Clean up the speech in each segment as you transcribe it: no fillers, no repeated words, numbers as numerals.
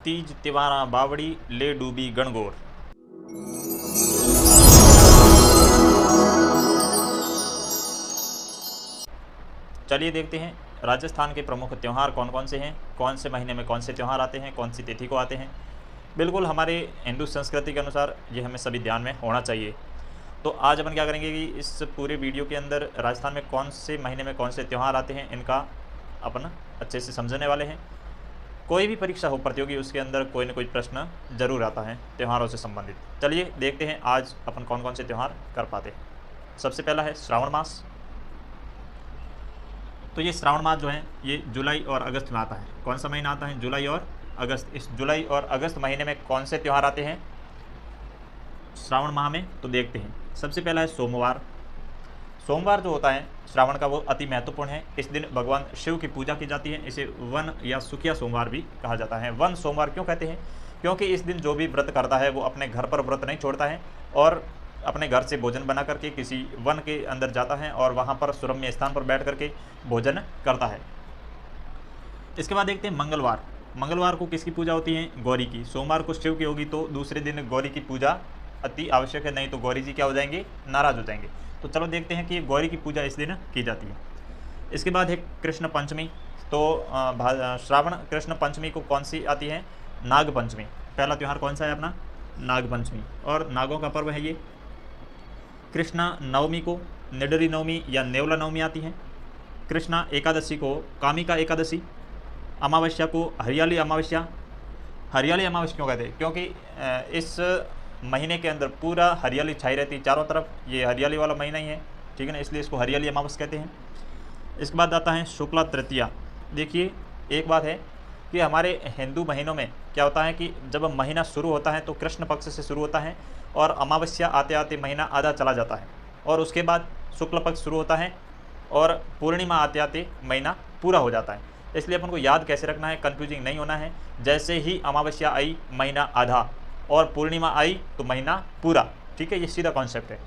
तीज तिवारा बावड़ी ले डूबी गणगौर। चलिए देखते हैं राजस्थान के प्रमुख त्यौहार कौन कौन से हैं, कौन से महीने में कौन से त्यौहार आते हैं, कौन सी तिथि को आते हैं। बिल्कुल हमारे हिंदू संस्कृति के अनुसार ये हमें सभी ध्यान में होना चाहिए। तो आज अपन क्या करेंगे कि इस पूरे वीडियो के अंदर राजस्थान में कौन से महीने में कौन से त्यौहार आते हैं इनका अपन अच्छे से समझने वाले हैं। कोई भी परीक्षा हो प्रतियोगी, उसके अंदर कोई ना कोई प्रश्न जरूर आता है त्योहारों से संबंधित। चलिए देखते हैं आज अपन कौन कौन से त्यौहार कर पाते हैं। सबसे पहला है श्रावण मास। तो ये श्रावण मास जो है ये जुलाई और अगस्त में आता है। कौन सा महीना आता है? जुलाई और अगस्त। इस जुलाई और अगस्त महीने में कौन से त्यौहार आते हैं श्रावण माह में? तो देखते हैं। सबसे पहला है सोमवार। सोमवार जो होता है श्रावण का वो अति महत्वपूर्ण है। इस दिन भगवान शिव की पूजा की जाती है। इसे वन या सुखिया सोमवार भी कहा जाता है। वन सोमवार क्यों कहते हैं? क्योंकि इस दिन जो भी व्रत करता है वो अपने घर पर व्रत नहीं छोड़ता है और अपने घर से भोजन बना करके किसी वन के अंदर जाता है और वहाँ पर सुरम्य स्थान पर बैठ करके भोजन करता है। इसके बाद देखते हैं मंगलवार। मंगलवार को किसकी पूजा होती है? गौरी की। सोमवार को शिव की होगी तो दूसरे दिन गौरी की पूजा अति आवश्यक है, नहीं तो गौरी जी क्या हो जाएंगे? नाराज हो जाएंगे। तो चलो देखते हैं कि गौरी की पूजा इस दिन की जाती है। इसके बाद है कृष्ण पंचमी। तो श्रावण कृष्ण पंचमी को कौन सी आती है? नाग पंचमी। पहला त्यौहार कौन सा है अपना? नाग पंचमी। और नागों का पर्व है ये। कृष्णा नवमी को निडरी नवमी या नेवला नवमी आती है। कृष्णा एकादशी को कामिका एकादशी। अमावस्या को हरियाली अमावस्या। हरियाली अमावस्या क्यों कहते हैं? क्योंकि इस महीने के अंदर पूरा हरियाली छाई रहती है चारों तरफ। ये हरियाली वाला महीना ही है, ठीक है ना, इसलिए इसको हरियाली अमावस्या कहते हैं। इसके बाद आता है शुक्ला तृतीया। देखिए एक बात है कि हमारे हिंदू महीनों में क्या होता है कि जब महीना शुरू होता है तो कृष्ण पक्ष से शुरू होता है और अमावस्या आते आते महीना आधा चला जाता है और उसके बाद शुक्ल पक्ष शुरू होता है और पूर्णिमा आते आते महीना पूरा हो जाता है। इसलिए अपन को याद कैसे रखना है, कन्फ्यूजिंग नहीं होना है। जैसे ही अमावस्या आई महीना आधा और पूर्णिमा आई तो महीना पूरा, ठीक है, ये सीधा कॉन्सेप्ट है।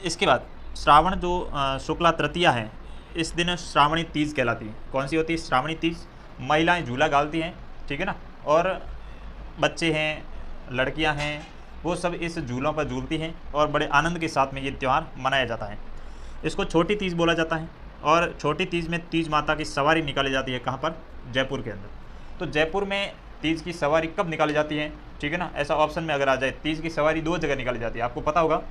इसके बाद श्रावण जो शुक्ला तृतीया है इस दिन श्रावणी तीज कहलाती है। कौन सी होती है? श्रावणी तीज। महिलाएं झूला गालती हैं, ठीक है ना, और बच्चे हैं, लड़कियां हैं, वो सब इस झूलों पर झूलती हैं और बड़े आनंद के साथ में ये त्यौहार मनाया जाता है। इसको छोटी तीज बोला जाता है और छोटी तीज में तीज माता की सवारी निकाली जाती है। कहाँ पर? जयपुर के अंदर। तो जयपुर में तीज की सवारी कब निकाली जाती है, ठीक है ना, ऐसा ऑप्शन में अगर आ जाए, तीज की सवारी दो जगह निकाली जाती है, आपको पता होगा।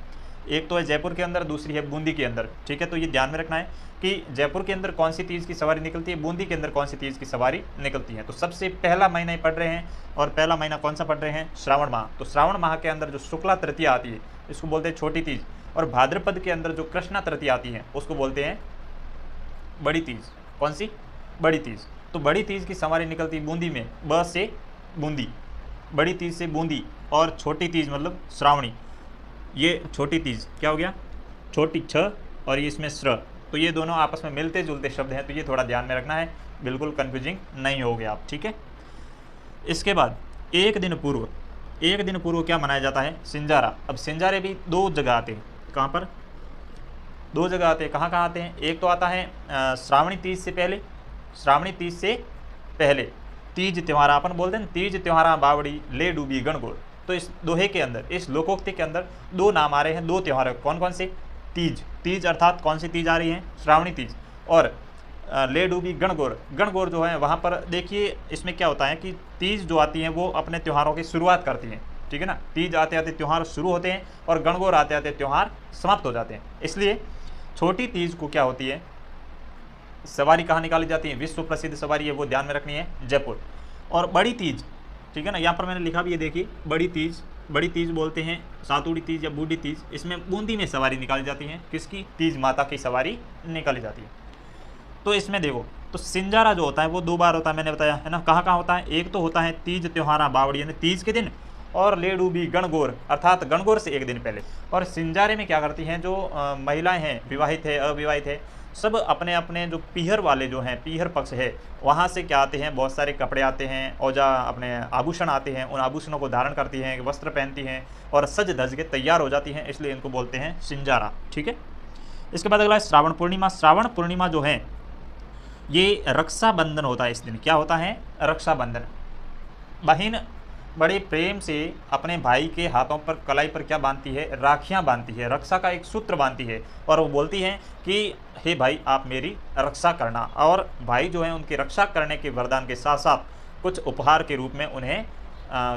एक तो है जयपुर के अंदर, दूसरी है बूंदी के अंदर, ठीक है। तो ये ध्यान में रखना है कि जयपुर के अंदर कौन सी तीज की सवारी निकलती है, बूंदी के अंदर कौन सी तीज की सवारी निकलती है। तो सबसे पहला महीना ही पढ़ रहे हैं और पहला महीना कौन सा पढ़ रहे हैं? श्रावण माह। तो श्रावण माह के अंदर जो शुक्ला तृतीया आती है इसको बोलते हैं छोटी तीज और भाद्रपद के अंदर जो कृष्णा तृतीया आती है उसको बोलते हैं बड़ी तीज। कौन सी? बड़ी तीज। तो बड़ी तीज की सवारी निकलती बूंदी में, ब से बूंदी, बड़ी तीज से बूंदी, और छोटी तीज मतलब श्रावणी। ये छोटी तीज क्या हो गया? छोटी छ और ये इसमें श्र, तो ये दोनों आपस में मिलते जुलते शब्द हैं, तो ये थोड़ा ध्यान में रखना है, बिल्कुल कन्फ्यूजिंग नहीं होगे आप, ठीक है। इसके बाद एक दिन पूर्व क्या मनाया जाता है? सिंजारा। अब सिंजारे भी दो जगह आते हैं। कहाँ पर? दो जगह आते हैं। कहाँ कहाँ आते हैं? एक तो आता है श्रावणी तीज से पहले। श्रावणी तीज से पहले तीज त्योहार अपन बोलते हैं, तीज त्योहारा बावड़ी ले डूबी गणगौर। तो इस दोहे के अंदर, इस लोकोक्ति के अंदर दो नाम आ रहे हैं, दो त्यौहार। कौन कौन से? तीज। तीज अर्थात कौन सी तीज आ रही है? श्रावणी तीज। और ले डूबी गणगौर। गणगौर जो है वहाँ पर देखिए इसमें क्या होता है कि तीज जो आती हैं वो अपने त्योहारों की शुरुआत करती हैं, ठीक है ना। तीज आते आते त्यौहार शुरू होते हैं और गणगौर आते आते त्यौहार समाप्त हो जाते हैं। इसलिए छोटी तीज को क्या होती है? सवारी कहाँ निकाली जाती है? विश्व प्रसिद्ध सवारी है, वो ध्यान में रखनी है, जयपुर। और बड़ी तीज, ठीक है ना, यहाँ पर मैंने लिखा भी है, देखिए बड़ी तीज। बड़ी तीज बोलते हैं सातुड़ी तीज या बूढ़ी तीज। इसमें बूंदी में सवारी निकाली जाती है। किसकी? तीज माता की सवारी निकाली जाती है। तो इसमें देखो, तो सिंजारा जो होता है वो दो बार होता है, मैंने बताया है ना। कहाँ कहाँ होता है? एक तो होता है तीज त्योहारा बावड़ी यानी तीज के दिन, और ले डूबी गणगौर अर्थात गणगौर से एक दिन पहले। और सिंजारे में क्या करती हैं? जो महिलाएं हैं, विवाहित है, अविवाहित है, सब अपने अपने जो पीहर वाले जो हैं, पीहर पक्ष है, वहाँ से क्या आते हैं? बहुत सारे कपड़े आते हैं, औजा अपने आभूषण आते हैं, उन आभूषणों को धारण करती हैं, वस्त्र पहनती हैं और सज धज के तैयार हो जाती हैं, इसलिए इनको बोलते हैं सिंजारा, ठीक है। इसके बाद अगला है श्रावण पूर्णिमा। श्रावण पूर्णिमा जो है ये रक्षाबंधन होता है इस दिन। क्या होता है? रक्षाबंधन। बहन बड़े प्रेम से अपने भाई के हाथों पर, कलाई पर क्या बांधती है, राखियां बांधती है, रक्षा का एक सूत्र बांधती है और वो बोलती हैं कि हे भाई आप मेरी रक्षा करना। और भाई जो है उनकी रक्षा करने के वरदान के साथ साथ कुछ उपहार के रूप में उन्हें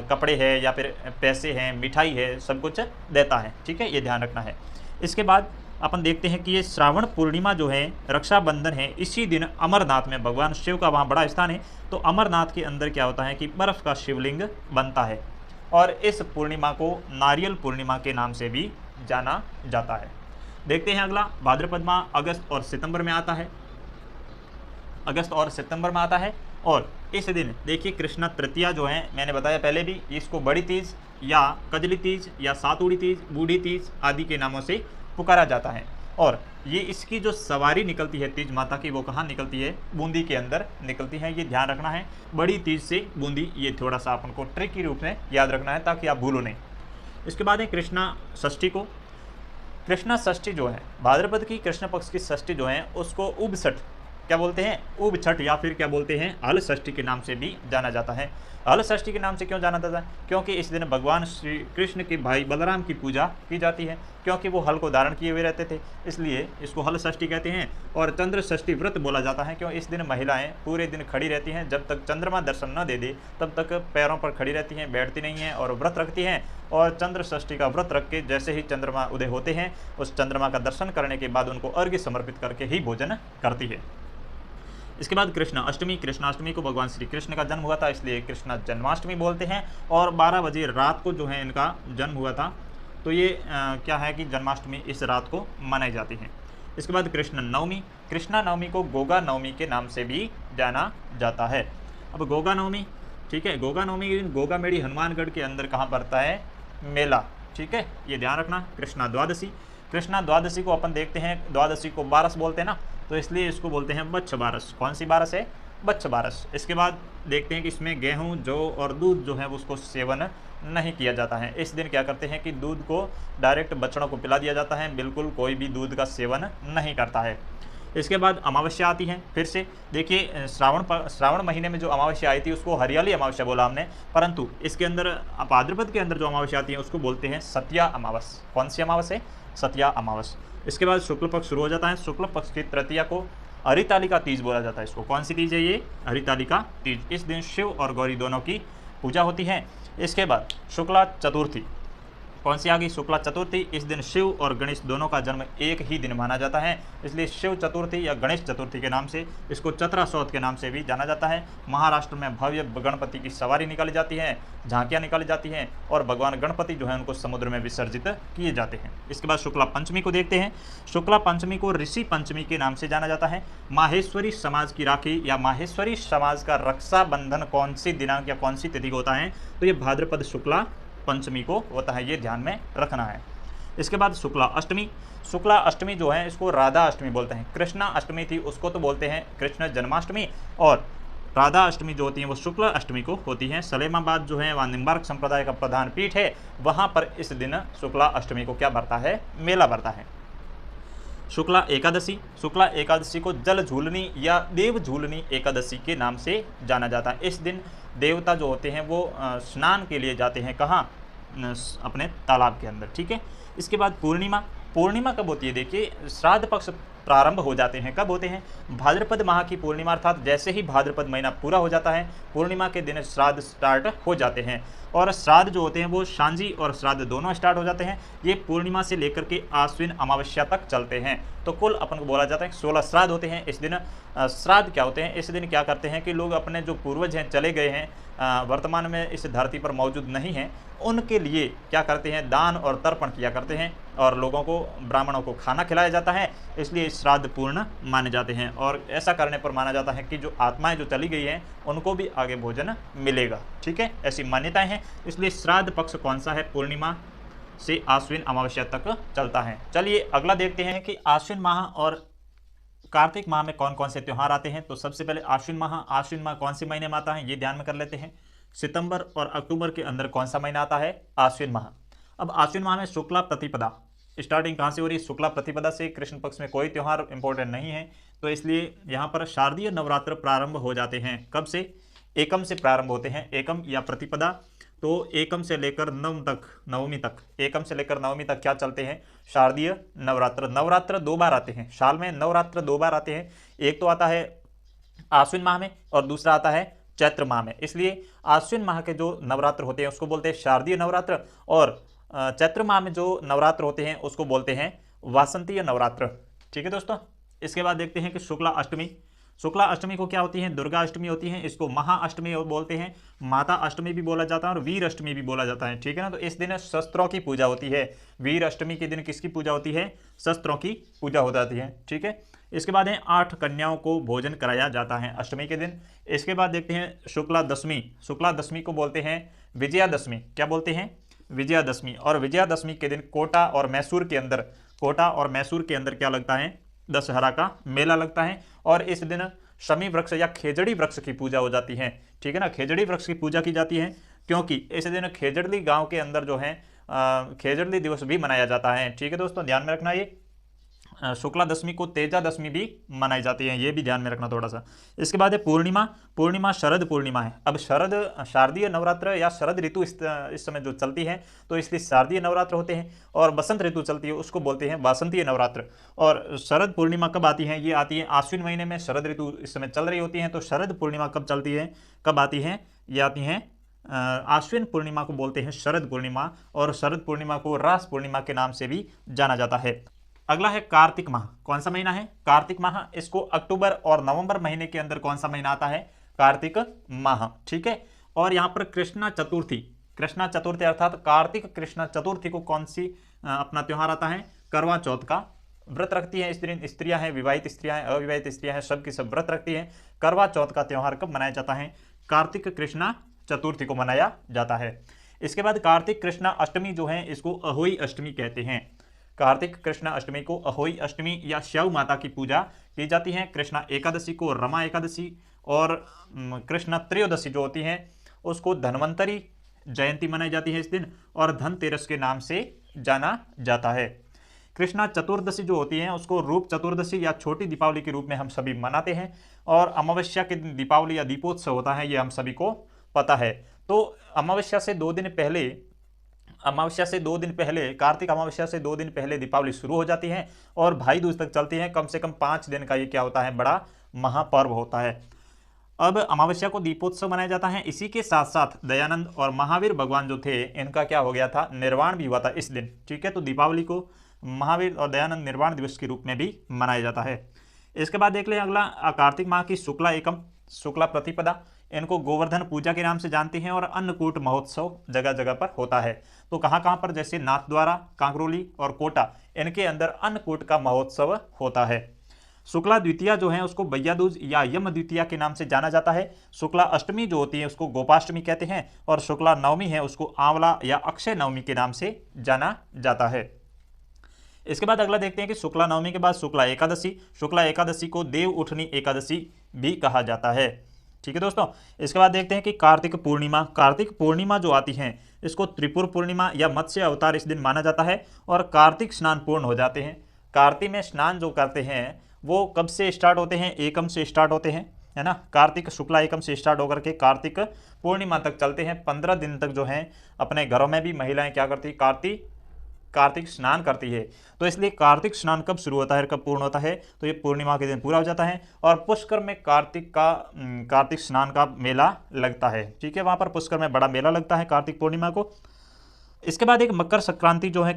कपड़े है या फिर पैसे हैं, मिठाई है, सब कुछ देता है। ठीक है, ये ध्यान रखना है। इसके बाद अपन देखते हैं कि ये श्रावण पूर्णिमा जो है, रक्षाबंधन है, इसी दिन अमरनाथ में भगवान शिव का वहाँ बड़ा स्थान है। तो अमरनाथ के अंदर क्या होता है कि बर्फ़ का शिवलिंग बनता है और इस पूर्णिमा को नारियल पूर्णिमा के नाम से भी जाना जाता है। देखते हैं अगला, भाद्रपद माह अगस्त और सितंबर में आता है, अगस्त और सितंबर में आता है। और इस दिन देखिए कृष्ण तृतीया जो है, मैंने बताया पहले भी, इसको बड़ी तीज या कजली तीज या सातुड़ी तीज, बूढ़ी तीज आदि के नामों से पुकारा जाता है। और ये इसकी जो सवारी निकलती है तीज माता की, वो कहाँ निकलती है, बूंदी के अंदर निकलती है। ये ध्यान रखना है, बड़ी तीज से बूंदी, ये थोड़ा सा अपन को ट्रिक के रूप में याद रखना है ताकि आप भूलो नहीं। इसके बाद है कृष्णा षष्ठी को। कृष्णा षष्ठी जो है, भाद्रपद की कृष्ण पक्ष की षष्ठी जो है, उसको उब छठ क्या बोलते हैं, उब छठ या फिर क्या बोलते हैं, हल षष्ठी के नाम से भी जाना जाता है। हल षष्ठी के नाम से क्यों जाना जाता है, क्योंकि इस दिन भगवान श्री कृष्ण के भाई बलराम की पूजा की जाती है, क्योंकि वो हल को धारण किए हुए रहते थे, इसलिए इसको हल षष्ठी कहते हैं। और चंद्र षष्ठी व्रत बोला जाता है, क्यों इस दिन महिलाएं पूरे दिन खड़ी रहती हैं, जब तक चंद्रमा दर्शन न दे दे तब तक पैरों पर खड़ी रहती हैं, बैठती नहीं हैं और व्रत रखती हैं। और चंद्र षष्ठी का व्रत रख के जैसे ही चंद्रमा उदय होते हैं, उस चंद्रमा का दर्शन करने के बाद उनको अर्घ्य समर्पित करके ही भोजन करती है। इसके बाद कृष्ण अष्टमी, कृष्णाष्टमी को भगवान श्री कृष्ण का जन्म हुआ था, इसलिए कृष्ण जन्माष्टमी बोलते हैं। और 12 बजे रात को जो है इनका जन्म हुआ था, तो ये क्या है कि जन्माष्टमी इस रात को मनाई जाती है। इसके बाद कृष्ण नवमी, कृष्णा नवमी को गोगा नवमी के नाम से भी जाना जाता है। अब गोगा नवमी, ठीक है, गोगा नवमी के दिन गोगा मेड़ी हनुमानगढ़ के अंदर कहाँ पड़ता है, मेला। ठीक है, ये ध्यान रखना। कृष्णा द्वादशी, कृष्णा द्वादशी को अपन देखते हैं, द्वादशी को बारस बोलते हैं ना, तो इसलिए इसको बोलते हैं बच्छ बारस। कौन सी बारस है, बच्छ बारस। इसके बाद देखते हैं कि इसमें गेहूं, जौ और दूध जो है उसको सेवन नहीं किया जाता है। इस दिन क्या करते हैं कि दूध को डायरेक्ट बछड़ों को पिला दिया जाता है, बिल्कुल कोई भी दूध का सेवन नहीं करता है। इसके बाद अमावस्या आती है, फिर से देखिए श्रावण महीने में जो अमावस्या आई थी उसको हरियाली अमावस्या बोला हमने, परंतु इसके अंदर भाद्रपद के अंदर जो अमावस्या आती है उसको बोलते हैं सत्या अमावस। कौन सी अमावस है, सत्या अमावस। इसके बाद शुक्ल पक्ष शुरू हो जाता है, शुक्ल पक्ष की तृतीया को हरितालिका तीज बोला जाता है। इसको कौन सी तीज है, ये हरितालिका तीज। इस दिन शिव और गौरी दोनों की पूजा होती है। इसके बाद शुक्ला चतुर्थी, कौन सी आ गई, शुक्ला चतुर्थी। इस दिन शिव और गणेश दोनों का जन्म एक ही दिन माना जाता है, इसलिए शिव चतुर्थी या गणेश चतुर्थी के नाम से इसको चतरा सौत के नाम से भी जाना जाता है। महाराष्ट्र में भव्य गणपति की सवारी निकाली जाती है, झांकियाँ निकाली जाती हैं और भगवान गणपति जो है उनको समुद्र में विसर्जित किए जाते हैं। इसके बाद शुक्ला पंचमी को देखते हैं। शुक्ला पंचमी को ऋषि पंचमी के नाम से जाना जाता है। माहेश्वरी समाज की राखी या माहेश्वरी समाज का रक्षाबंधन कौन सी दिनांक या कौन सी तिथि को होता है, तो ये भाद्रपद शुक्ला पंचमी को होता है, ये ध्यान में रखना है। इसके बाद शुक्ला अष्टमी, शुक्ला अष्टमी जो है इसको राधा अष्टमी बोलते हैं। कृष्णा अष्टमी थी उसको तो बोलते हैं कृष्ण जन्माष्टमी, और राधा अष्टमी जो होती है वो शुक्ला अष्टमी को होती है। सलेमाबाद जो है वहाँ निम्बार्क संप्रदाय का प्रधान पीठ है, वहाँ पर इस दिन शुक्ला अष्टमी को क्या बढ़ता है, मेला बढ़ता है। शुक्ला एकादशी, शुक्ला एकादशी को जल झूलनी या देव झूलनी एकादशी के नाम से जाना जाता है। इस दिन देवता जो होते हैं वो स्नान के लिए जाते हैं, कहाँ, अपने तालाब के अंदर। ठीक है। इसके बाद पूर्णिमा, पूर्णिमा कब होती है, देखिए श्राद्ध पक्ष प्रारंभ हो जाते हैं, कब होते हैं, भाद्रपद माह की पूर्णिमा, अर्थात जैसे ही भाद्रपद महीना पूरा हो जाता है पूर्णिमा के दिन श्राद्ध स्टार्ट हो जाते हैं। और श्राद्ध जो होते हैं वो सांझी और श्राद्ध दोनों स्टार्ट हो जाते हैं। ये पूर्णिमा से लेकर के आश्विन अमावस्या तक चलते हैं। तो कुल अपन को बोला जाता है 16 श्राद्ध होते हैं। इस दिन श्राद्ध क्या होते हैं, इस दिन क्या करते हैं कि लोग अपने जो पूर्वज हैं, चले गए हैं, वर्तमान में इस धरती पर मौजूद नहीं हैं, उनके लिए क्या करते हैं, दान और तर्पण किया करते हैं और लोगों को, ब्राह्मणों को खाना खिलाया जाता है। इसलिए श्राद्ध पूर्ण माने जाते हैं और ऐसा करने पर माना जाता है कि जो आत्माएं जो चली गई हैं उनको भी आगे भोजन मिलेगा। ठीक है, ऐसी मान्यताएं हैं। इसलिए श्राद्ध पक्ष कौन सा है, पूर्णिमा से आश्विन अमावस्या तक चलता है। चलिए अगला देखते हैं कि आश्विन माह और कार्तिक माह में कौन कौन से त्यौहार आते हैं। तो सबसे पहले आश्विन माह कौन से महीने में आता है, ये ध्यान में कर लेते हैं। सितंबर और अक्टूबर के अंदर कौन सा महीना आता है, आश्विन माह। अब आश्विन माह में शुक्ला प्रतिपदा, स्टार्टिंग कहाँ से हो रही है, शुक्ला प्रतिपदा से। कृष्ण पक्ष में कोई त्यौहार इंपॉर्टेंट नहीं है, तो इसलिए यहाँ पर शारदीय नवरात्र प्रारंभ हो जाते हैं। कब से, एकम से प्रारंभ होते हैं, एकम या प्रतिपदा। तो एकम से लेकर नवमी तक, एकम से लेकर नवमी तक क्या चलते हैं? शारदीय नवरात्र। नवरात्र 2 बार आते हैं साल में, नवरात्र 2 बार आते हैं। एक तो आता है आश्विन माह में और दूसरा आता है चैत्र माह में। इसलिए आश्विन माह के जो नवरात्र होते हैं उसको बोलते हैं शारदीय नवरात्र, और चैत्र माह में जो नवरात्र होते हैं उसको बोलते हैं वासंतीय नवरात्र। ठीक है दोस्तों। इसके बाद देखते हैं कि शुक्ला अष्टमी। शुक्ला अष्टमी को क्या होती है? दुर्गा अष्टमी होती है। इसको महाअष्टमी बोलते हैं, माता अष्टमी भी बोला जाता है और वीर अष्टमी भी बोला जाता है। ठीक है ना। तो इस दिन शस्त्रों की पूजा होती है। वीर अष्टमी के दिन किसकी पूजा होती है? शस्त्रों की पूजा हो जाती है। ठीक है। इसके बाद है 8 कन्याओं को भोजन कराया जाता है अष्टमी के दिन। इसके बाद देखते हैं शुक्ला दशमी। शुक्ला दशमी को बोलते हैं विजयादशमी। क्या बोलते हैं? विजयादशमी। और विजयादशमी के दिन कोटा और मैसूर के अंदर, कोटा और मैसूर के अंदर क्या लगता है? दशहरा का मेला लगता है। और इस दिन शमी वृक्ष या खेजड़ी वृक्ष की पूजा हो जाती है। ठीक है ना। खेजड़ी वृक्ष की पूजा की जाती है क्योंकि इस दिन खेजड़ली गांव के अंदर जो है खेजड़ली दिवस भी मनाया जाता है। ठीक है दोस्तों, ध्यान में रखना। ये शुक्ला दशमी को तेजा दशमी भी मनाई जाती है, ये भी ध्यान में रखना थोड़ा सा। इसके बाद है पूर्णिमा। पूर्णिमा शरद पूर्णिमा है। अब शरद, शारदीय नवरात्र या शरद ऋतु इस समय जो चलती है तो इसलिए शारदीय नवरात्र होते हैं, और बसंत ऋतु चलती है उसको बोलते हैं वासंतीय नवरात्र। और शरद पूर्णिमा कब आती है? ये आती है आश्विन महीने में। शरद ऋतु इस समय चल रही होती है, तो शरद पूर्णिमा कब चलती है, कब आती है? ये आती हैं आश्विन पूर्णिमा को बोलते हैं शरद पूर्णिमा, और शरद पूर्णिमा को रास पूर्णिमा के नाम से भी जाना जाता है। अगला है कार्तिक माह। कौन सा महीना है? कार्तिक माह। इसको अक्टूबर और नवंबर महीने के अंदर कौन सा महीना आता है? कार्तिक माह। ठीक है। और यहाँ पर कृष्णा चतुर्थी, कृष्णा चतुर्थी अर्थात कार्तिक कृष्णा चतुर्थी को कौन सी अपना त्योहार आता है? करवा चौथ का व्रत रखती है इस दिन स्त्रियां हैं, विवाहित स्त्रियां हैं, अविवाहित स्त्रियां हैं, सब की सब व्रत रखती हैं। करवा चौथ का त्योहार कब मनाया जाता है? कार्तिक कृष्णा चतुर्थी को मनाया जाता है। इसके बाद कार्तिक कृष्णा अष्टमी जो है इसको अहोई अष्टमी कहते हैं। कार्तिक कृष्णा अष्टमी को अहोई अष्टमी या शैव माता की पूजा की जाती है। कृष्णा एकादशी को रमा एकादशी, और कृष्णा त्रयोदशी जो होती है उसको धन्वंतरी जयंती मनाई जाती है इस दिन, और धनतेरस के नाम से जाना जाता है। कृष्णा चतुर्दशी जो होती है उसको रूप चतुर्दशी या छोटी दीपावली के रूप में हम सभी मनाते हैं, और अमावस्या के दिन दीपावली या दीपोत्सव होता है, ये हम सभी को पता है। तो अमावस्या से 2 दिन पहले, अमावस्या से 2 दिन पहले, कार्तिक अमावस्या से 2 दिन पहले दीपावली शुरू हो जाती है और भाई दूज तक चलती है। कम से कम 5 दिन का ये क्या होता है? बड़ा महापर्व होता है। अब अमावस्या को दीपोत्सव मनाया जाता है। इसी के साथ साथ दयानंद और महावीर भगवान जो थे इनका क्या हो गया था? निर्वाण भी हुआ था इस दिन। ठीक है। तो दीपावली को महावीर और दयानंद निर्वाण दिवस के रूप में भी मनाया जाता है। इसके बाद देख लें अगला कार्तिक माह की शुक्ला एकम, शुक्ला प्रतिपदा। इनको गोवर्धन पूजा के नाम से जानते हैं, और अन्नकूट महोत्सव जगह जगह पर होता है। तो कहाँ कहाँ पर? जैसे नाथद्वारा, कांकरोली और कोटा, इनके अंदर अन्नकूट का महोत्सव होता है। शुक्ला द्वितीया जो है उसको भैया दूज या यम द्वितीया के नाम से जाना जाता है। शुक्ला अष्टमी जो होती है उसको गोपाष्टमी कहते हैं, और शुक्ला नवमी है उसको आंवला या अक्षय नवमी के नाम से जाना जाता है। इसके बाद अगला देखते हैं कि शुक्ला नवमी के बाद शुक्ला एकादशी। शुक्ला एकादशी को देव उठनी एकादशी भी कहा जाता है। ठीक है दोस्तों। इसके बाद देखते हैं कि कार्तिक पूर्णिमा। कार्तिक पूर्णिमा जो आती है इसको त्रिपुर पूर्णिमा या मत्स्य अवतार इस दिन माना जाता है, और कार्तिक स्नान पूर्ण हो जाते हैं। कार्तिक में स्नान जो करते हैं वो कब से स्टार्ट होते हैं? एकम से स्टार्ट होते हैं, है ना। कार्तिक शुक्ला एकम से स्टार्ट होकर के कार्तिक पूर्णिमा तक चलते हैं। 15 दिन तक जो है अपने घरों में भी महिलाएं क्या करती? कार्तिक स्नान करती है। तो इसलिए कार्तिक स्नान कब शुरू होता है, कब पूर्ण होता है? तो ये पूर्णिमा के दिन पूरा हो जाता है। और पुष्कर में कार्तिक स्नान का मेला लगता है। ठीक है। वहाँ पर पुष्कर में बड़ा मेला लगता है कार्तिक पूर्णिमा को। इसके बाद एक मकर संक्रांति जो है,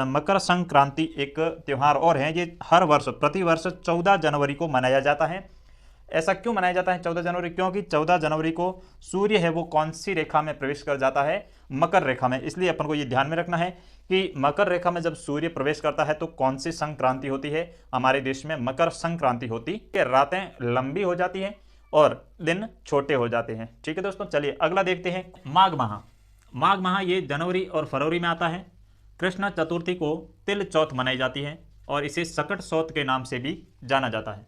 मकर संक्रांति एक त्यौहार और है। ये हर वर्ष प्रतिवर्ष 14 जनवरी को मनाया जाता है। ऐसा क्यों मनाया जाता है 14 जनवरी? क्योंकि 14 जनवरी को सूर्य है वो कौन सी रेखा में प्रवेश कर जाता है? मकर रेखा में। इसलिए अपन को ये ध्यान में रखना है कि मकर रेखा में जब सूर्य प्रवेश करता है तो कौन सी संक्रांति होती है? हमारे देश में मकर संक्रांति होती है। रातें लंबी हो जाती हैं और दिन छोटे हो जाते हैं। ठीक है दोस्तों। चलिए अगला देखते हैं माघ माह। माघ माह ये जनवरी और फरवरी में आता है। कृष्ण चतुर्थी को तिल चौथ मनाई जाती है, और इसे सकट चौथ के नाम से भी जाना जाता है।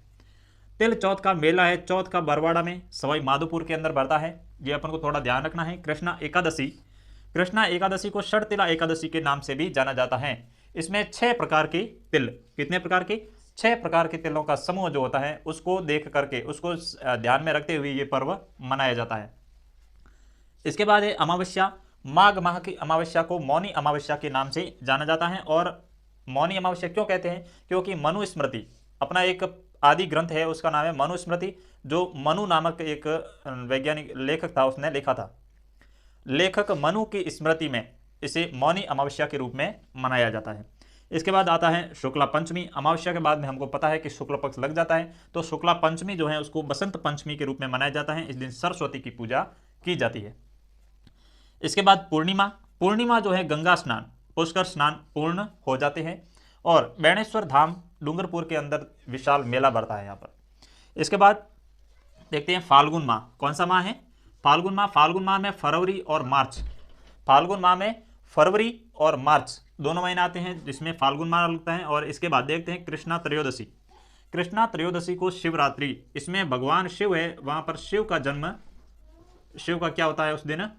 तिल चौथ का मेला है, चौथ का बरवाड़ा में सवाई माधोपुर के अंदर बढ़ता है। ये अपन को थोड़ा ध्यान रखना है। कृष्णा एकादशी को षटतिला एकादशी के नाम से भी जाना जाता है। इसमें 6 प्रकार के तिल, कितने प्रकार के? 6 प्रकार के तिलों का समूह जो होता है उसको देख करके, उसको ध्यान में रखते हुए ये पर्व मनाया जाता है। इसके बाद है अमावस्या। माघ माह की अमावस्या को मौनी अमावस्या के नाम से जाना जाता है। और मौनी अमावस्या क्यों कहते हैं? क्योंकि मनुस्मृति अपना एक आदि ग्रंथ है, उसका नाम है मनुस्मृति, जो मनु नामक एक वैज्ञानिक लेखक था, उसने लिखा था। लेखक मनु की स्मृति में इसे मौनी अमावस्या के रूप में मनाया जाता है। इसके बाद आता है शुक्ला पंचमी। अमावस्या के बाद में हमको पता है कि शुक्ल पक्ष लग जाता है, तो शुक्ला पंचमी जो है उसको बसंत पंचमी के रूप में मनाया जाता है। इस दिन सरस्वती की पूजा की जाती है। इसके बाद पूर्णिमा। पूर्णिमा जो है गंगा स्नान, पुष्कर स्नान पूर्ण हो जाते हैं और बेणेश्वर धाम डूंगरपुर के अंदर विशाल मेला बढ़ता है यहाँ पर। इसके बाद देखते हैं फाल्गुन माह। कौन सा माह है? फाल्गुन माह। फाल्गुन माह में फरवरी और मार्च, फाल्गुन माह में फरवरी और मार्च दोनों महीने आते हैं जिसमें फाल्गुन माह लगता है। और इसके बाद देखते हैं कृष्णा त्रयोदशी। कृष्णा त्रयोदशी को शिवरात्रि, इसमें भगवान शिव है, वहां पर शिव का जन्म, शिव का क्या होता है उस दिन?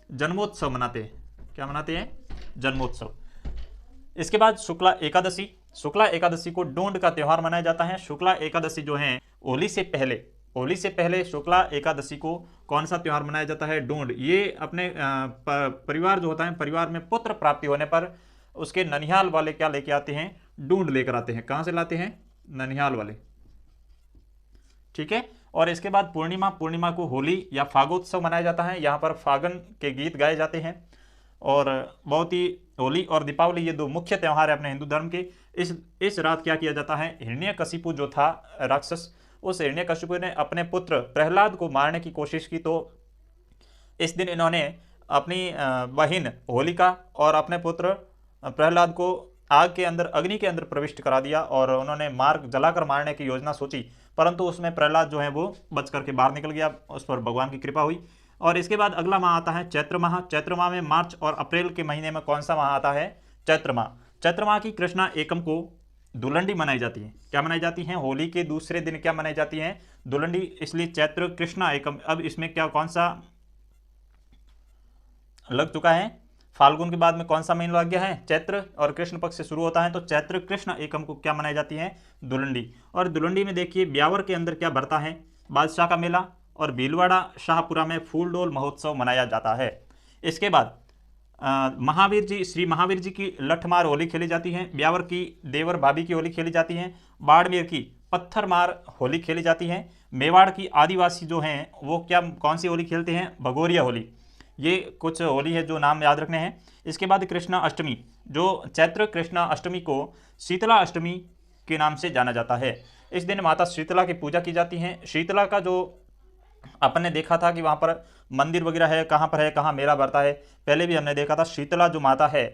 जन्मोत्सव मनाते हैं। क्या मनाते हैं? जन्मोत्सव। इसके बाद शुक्ला एकादशी। शुक्ला एकादशी को डूंड का त्यौहार मनाया जाता है। शुक्ला एकादशी जो है होली से पहले, होली से पहले शुक्ला एकादशी को कौन सा त्यौहार मनाया जाता है? डूंड। ये अपने परिवार जो होता है, परिवार में पुत्र प्राप्ति होने पर उसके ननिहाल वाले क्या लेके आते हैं? डूंड लेकर आते हैं। कहां से लाते हैं? ननिहाल वाले। ठीक है। और इसके बाद पूर्णिमा। पूर्णिमा को होली या फागोत्सव मनाया जाता है। यहाँ पर फागन के गीत गाए जाते हैं और बहुत ही, होली और दीपावली ये दो मुख्य त्यौहार है अपने हिंदू धर्म के। इस रात क्या किया जाता है? हिरण्यकशिपु जो था राक्षस, उस हिरण्यकशिपु ने अपने पुत्र प्रहलाद को मारने की कोशिश की, तो इस दिन इन्होंने अपनी बहिन होलिका और अपने पुत्र प्रहलाद को आग के अंदर, अग्नि के अंदर प्रविष्ट करा दिया और उन्होंने जलाकर मारने की योजना सोची, परंतु उसमें प्रहलाद जो है वो बच करके बाहर निकल गया, उस पर भगवान की कृपा हुई। और इसके बाद अगला माह आता है चैत्र माह। चैत्र माह में मार्च और अप्रैल के महीने में कौन सा माह आता है? चैत्र माह। चैत्र माह की कृष्णा एकम को दुलंडी मनाई जाती है। क्या मनाई जाती है? होली के दूसरे दिन क्या मनाई जाती है? दुलंडी, इसलिए चैत्र कृष्णा एकम। अब इसमें क्या, कौन सा लग चुका है? फाल्गुन के बाद में कौन सा महीना लग गया है? चैत्र, और कृष्ण पक्ष से शुरू होता है, तो चैत्र कृष्ण एकम को क्या मनाई जाती है? दुलंडी। और दुलंडी में देखिए ब्यावर के अंदर क्या बढ़ता है? बादशाह का मेला, और भीलवाड़ा शाहपुरा में फूलडोल महोत्सव मनाया जाता है। इसके बाद महावीर जी, श्री महावीर जी की लठमार होली खेली जाती है। ब्यावर की देवर भाभी की होली खेली जाती है। बाड़मेर की पत्थर मार होली खेली जाती है। मेवाड़ की आदिवासी जो हैं वो क्या, कौन सी होली खेलते हैं? भगोरिया होली। ये कुछ होली है जो नाम याद रखने हैं। इसके बाद कृष्णा अष्टमी, जो चैत्र कृष्णा अष्टमी को शीतला अष्टमी के नाम से जाना जाता है। इस दिन माता शीतला की पूजा की जाती है। शीतला का जो अपन ने देखा था कि वहाँ पर मंदिर वगैरह है, कहाँ पर है, कहाँ मेला भरता है, पहले भी हमने देखा था। शीतला जो माता है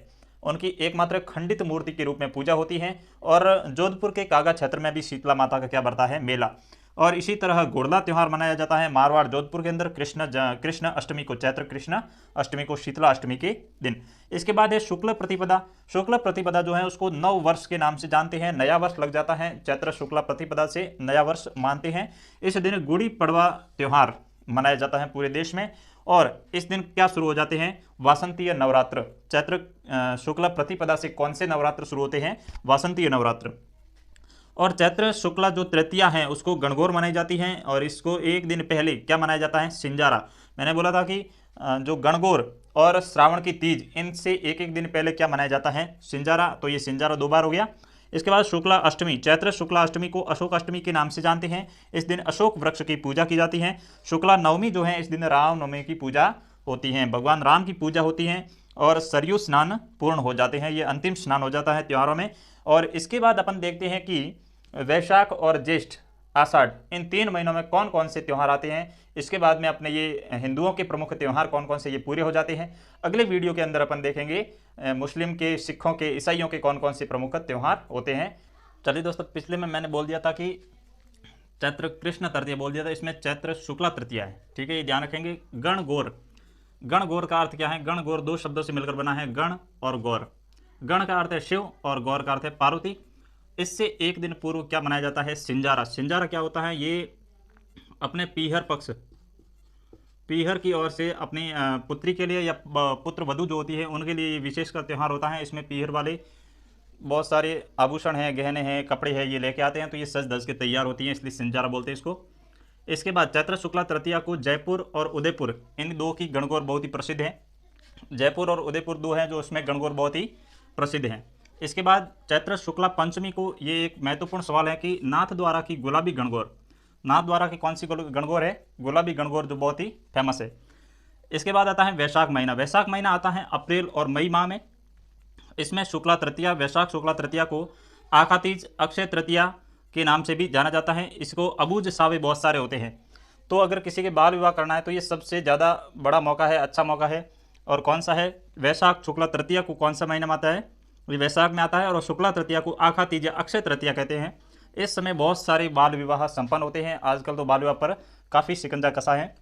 उनकी एकमात्र खंडित मूर्ति के रूप में पूजा होती है। और जोधपुर के कागा क्षेत्र में भी शीतला माता का क्या भरता है? मेला। और इसी तरह गुड़ला त्यौहार मनाया जाता है मारवाड़ जोधपुर के अंदर, कृष्ण अष्टमी को चैत्र कृष्ण अष्टमी को शीतला अष्टमी के दिन। इसके बाद है शुक्ल प्रतिपदा। शुक्ल प्रतिपदा जो है उसको नव वर्ष के नाम से जानते हैं। नया वर्ष लग जाता है, चैत्र शुक्ला प्रतिपदा से नया वर्ष मानते हैं। इस दिन गुड़ी पड़वा त्यौहार मनाया जाता है पूरे देश में। और इस दिन क्या शुरू हो जाते हैं? वासंतीय नवरात्र। चैत्र शुक्ला प्रतिपदा से कौन से नवरात्र शुरू होते हैं? वासंतीय नवरात्र। और चैत्र शुक्ला जो तृतीया है उसको गणगौर मनाई जाती है। और इसको एक दिन पहले क्या मनाया जाता है? सिंजारा। मैंने बोला था कि जो गणगौर और श्रावण की तीज, इनसे एक एक दिन पहले क्या मनाया जाता है? सिंजारा। तो ये सिंजारा 2 बार हो गया। इसके बाद शुक्ला अष्टमी। चैत्र शुक्ला अष्टमी को अशोक अष्टमी के नाम से जानते हैं। इस दिन अशोक वृक्ष की पूजा की जाती है। शुक्ला नवमी जो है इस दिन रामनवमी की पूजा होती है, भगवान राम की पूजा होती है। और सरयू स्नान पूर्ण हो जाते हैं, ये अंतिम स्नान हो जाता है त्योहारों में। और इसके बाद अपन देखते हैं कि वैशाख और ज्येष्ठ आषाढ़, इन 3 महीनों में कौन कौन से त्यौहार आते हैं। इसके बाद में अपने ये हिंदुओं के प्रमुख त्यौहार कौन कौन से ये पूरे हो जाते हैं। अगले वीडियो के अंदर अपन देखेंगे मुस्लिम के, सिखों के, ईसाइयों के कौन कौन से प्रमुख त्यौहार होते हैं। चलिए दोस्तों, पिछले में मैंने बोल दिया था कि चैत्र कृष्ण तृतीया बोल दिया था, इसमें चैत्र शुक्ला तृतीया है। ठीक है, ये ध्यान रखेंगे। गणगौर, गणगौर का अर्थ क्या है? गणगौर 2 शब्दों से मिलकर बना है, गण और गौर। गण का अर्थ है शिव और गौर का अर्थ है पार्वती। इससे एक दिन पूर्व क्या मनाया जाता है? सिंजारा। सिंजारा क्या होता है? ये अपने पीहर पक्ष, पीहर की ओर से अपनी पुत्री के लिए या पुत्र वधू जो होती है उनके लिए विशेष का त्यौहार होता है। इसमें पीहर वाले बहुत सारे आभूषण हैं, गहने हैं, कपड़े हैं, ये लेके आते हैं, तो ये सज धज के तैयार होती हैं, इसलिए सिंजारा बोलते हैं इसको। इसके बाद चैत्र शुक्ला तृतीया को जयपुर और उदयपुर, इन दो की गणगौर बहुत ही प्रसिद्ध है। जयपुर और उदयपुर दो हैं जो उसमें गणगौर बहुत ही प्रसिद्ध हैं। इसके बाद चैत्र शुक्ला पंचमी को, ये एक महत्वपूर्ण सवाल है कि नाथ द्वारा की गुलाबी गणगौर, नाथ द्वारा की कौन सी गणगौर है? गुलाबी गणगौर, जो बहुत ही फेमस है। इसके बाद आता है वैशाख महीना। वैशाख महीना आता है अप्रैल और मई माह में। इसमें शुक्ला तृतीया, वैशाख शुक्ला तृतीया को आखा तीज, अक्षय तृतीया के नाम से भी जाना जाता है। इसको अबूझ सावे बहुत सारे होते हैं। तो अगर किसी के बाल विवाह करना है तो ये सबसे ज़्यादा बड़ा मौका है, अच्छा मौका है। और कौन सा है? वैशाख शुक्ला तृतीया को कौन सा महीना में आता है? ये वैशाख में आता है। और शुक्ला तृतीया को आखा तीज या अक्षय तृतीया कहते हैं। इस समय बहुत सारे बाल विवाह संपन्न होते हैं। आजकल तो बाल विवाह पर काफ़ी शिकंजा कसा है।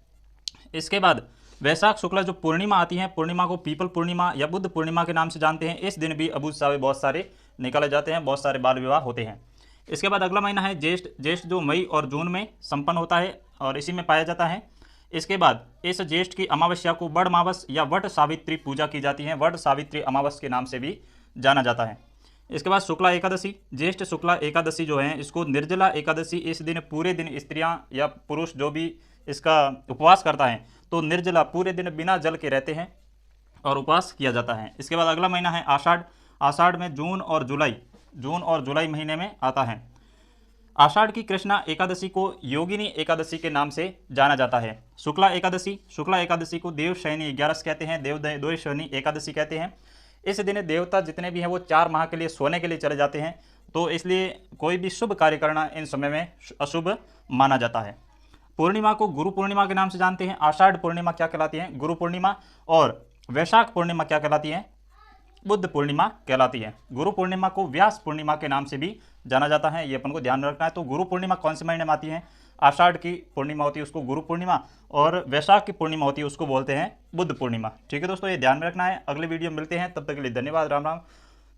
इसके बाद वैशाख शुक्ला जो पूर्णिमा आती है, पूर्णिमा को पीपल पूर्णिमा या बुद्ध पूर्णिमा के नाम से जानते हैं। इस दिन भी अबूझ सावे बहुत सारे निकाले जाते हैं, बहुत सारे बाल विवाह होते हैं। इसके बाद अगला महीना है ज्येष्ठ। ज्येष्ठ जो मई और जून में संपन्न होता है और इसी में पाया जाता है। इसके बाद इस ज्येष्ठ की अमावस्या को बड़ अमावस या वट सावित्री पूजा की जाती है। वट सावित्री अमावस के नाम से भी जाना जाता है। इसके बाद शुक्ला एकादशी। ज्येष्ठ शुक्ला एकादशी जो है, इसको निर्जला एकादशी। इस दिन पूरे दिन स्त्रियां या पुरुष जो भी इसका उपवास करता है तो निर्जला पूरे दिन बिना जल के रहते हैं और उपवास किया जाता है। इसके बाद अगला महीना है आषाढ़। आषाढ़ में जून और जुलाई महीने में आता है। आषाढ़ की कृष्णा एकादशी को योगिनी एकादशी के नाम से जाना जाता है। शुक्ला एकादशी को देवशयनी 11 कहते हैं, देवशयनी एकादशी कहते हैं। इस दिन देवता जितने भी हैं वो 4 माह के लिए सोने के लिए चले जाते हैं, तो इसलिए कोई भी शुभ कार्य करना इन समय में अशुभ माना जाता है। पूर्णिमा को गुरु पूर्णिमा के नाम से जानते हैं। आषाढ़ पूर्णिमा क्या कहलाती है? गुरु पूर्णिमा। और वैशाख पूर्णिमा क्या कहलाती है? बुद्ध पूर्णिमा कहलाती है। गुरु पूर्णिमा को व्यास पूर्णिमा के नाम से भी जाना जाता है, ये अपन को ध्यान रखना है। तो गुरु पूर्णिमा कौन से महीने में आती है? आषाढ़ की पूर्णिमा होती है उसको गुरु पूर्णिमा, और वैशाख की पूर्णिमा होती है उसको बोलते हैं बुद्ध पूर्णिमा। ठीक है दोस्तों, ये ध्यान में रखना है। अगले वीडियो मिलते हैं, तब तक के लिए धन्यवाद, राम राम।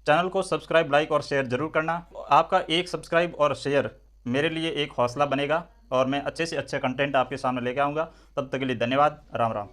चैनल को सब्सक्राइब, लाइक और शेयर जरूर करना। आपका एक सब्सक्राइब और शेयर मेरे लिए एक हौसला बनेगा और मैं अच्छे से अच्छे कंटेंट आपके सामने लेके आऊँगा। तब तक के लिए धन्यवाद, राम राम।